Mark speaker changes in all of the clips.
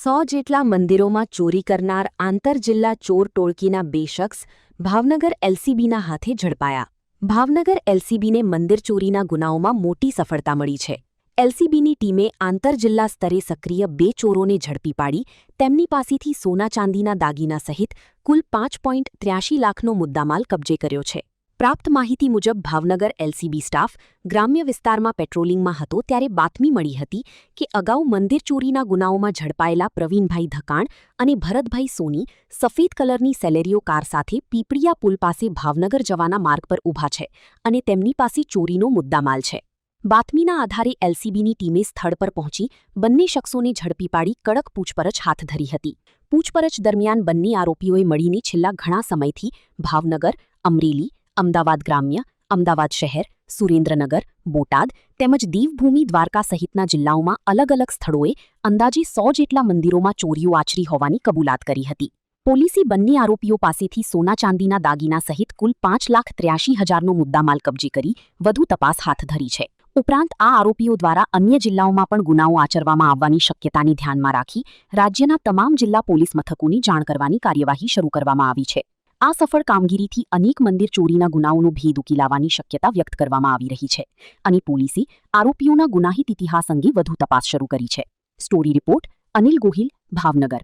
Speaker 1: 100 જેટલા મંદિરોમાં ચોરી કરનાર આંતરજિલ્લા ચોર ટોળકીના 2 શખ્સ ભાવનગર એલસીબીના હાથે ઝડપાયા. ભાવનગર એલસીબીને મંદિર ચોરીના ગુનાઓમાં મોટી સફળતા મળી છે. એલસીબીની ટીમે આંતરજિલ્લા સ્તરે સક્રિય 2 ચોરોને ઝડપી પાડી તેમની પાસેથી સોના ચાંદીના દાગીના સહિત કુલ 5.83 લાખનો મુદ્દામાલ કબજે કર્યો છે. પ્રાપ્ત માહિતી મુજબ ભાવનગર એલસીબી સ્ટાફ ગ્રામ્ય વિસ્તારમાં પેટ્રોલિંગમાં હતો ત્યારે બાતમી મળી હતી કે અગાઉ મંદિર ચોરીના ગુનાઓમાં ઝડપાયેલા પ્રવીણભાઈ ધકાણ અને ભરતભાઈ સોની સફેદ કલરની સેલેરિયો કાર સાથે પીપળિયા પુલ પાસે ભાવનગર જવાના માર્ગ પર ઊભા છે અને તેમની પાસે ચોરીનો મુદ્દામાલ છે. બાતમીના આધારે એલસીબીની ટીમે સ્થળ પર પહોંચી બંને શખ્સોને ઝડપી પાડી કડક પૂછપરછ હાથ ધરી હતી. પૂછપરછ દરમિયાન બંને આરોપીઓએ મળીને છેલ્લા ઘણા સમયથી ભાવનગર, અમરેલી, અમદાવાદ ગ્રામ્ય, અમદાવાદ શહેર, સુરેન્દ્રનગર, બોટાદ તેમજ દીવભૂમિ દ્વારકા સહિતના જિલ્લાઓમાં અલગ અલગ સ્થળોએ અંદાજે 100 જેટલા મંદિરોમાં ચોરીઓ આચરી હોવાની કબૂલાત કરી હતી. પોલીસે બંને આરોપીઓ પાસેથી સોના ચાંદીના દાગીના સહિત કુલ 5,83,000નો મુદ્દામાલ કબજે કરી વધુ તપાસ હાથ ધરી છે. ઉપરાંત આ આરોપીઓ દ્વારા અન્ય જિલ્લાઓમાં પણ ગુનાઓ આચરવામાં આવવાની શક્યતાને ધ્યાનમાં રાખી રાજ્યના તમામ જિલ્લા પોલીસ મથકોની જાણ કરવાની કાર્યવાહી શરૂ કરવામાં આવી છે. આ સફળ કામગીરીથી અનેક મંદિર ચોરીના ગુનાઓનો ભેદ ઉકેલાવાની શક્યતા વ્યક્ત કરવામાં આવી રહી છે અને પોલીસે આરોપીઓના ગુનાહિત ઇતિહાસ અંગે વધુ તપાસ શરૂ કરી છે. Story report Anil Gohil, Bhavnagar.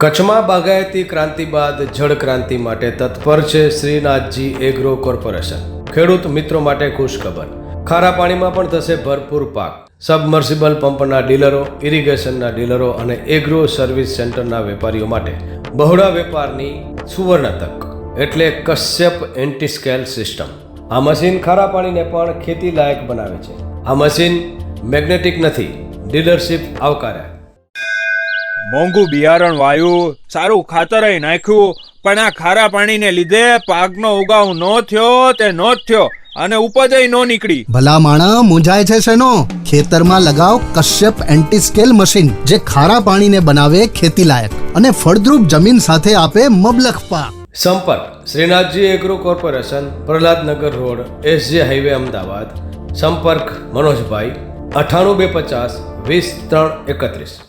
Speaker 2: કચ્છમાં બાગાયતી ક્રાંતિ બાદ જળ ક્રાંતિ માટે તત્પર છે શ્રીનાથજી એગ્રો કોર્પોરેશન. ખેડૂત મિત્રો માટે ખુશખબર, ખારા પાણીમાં પણ થશે ભરપૂર પાક. સબમર્સિબલ પંપના ડીલરો, ઇરિગેશનના ડીલરો અને એગ્રો સર્વિસ સેન્ટરના વેપારીઓ માટે બહોળા વેપારની સુવર્ણ તક એટલે કશ્યપ એન્ટીસ્કેલ સિસ્ટમ. આ મશીન ખારા પાણીને પણ ખેતી લાયક બનાવે છે. આ મશીન મેગ્નેટિક નથી, ડીલરશીપ આવકાર્યા.
Speaker 3: મોંઘું બિયારણ વાયું, સારું ખાતરય નાખ્યું, પણ આ ખારા પાણીને લીધે પાકનો ઉગાવ નો થયો તે નો જ થયો અને ઉપજય નો નીકળી.
Speaker 4: ભલા માણા મૂંઝાય છે શેનો? ખેતરમાં લગાવ કશ્યપ એન્ટીસ્કેલ મશીન, જે ખારા પાણીને બનાવે ખેતી લાયક અને ફળદ્રુપ જમીન સાથે આપે મબલખ પાક.
Speaker 2: સંપર્ક Shrinathji agro corporation, Prahlad Nagar road, SJ highway, Ahmedabad. સંપર્ક મનોજભાઈ 98 250 20 331.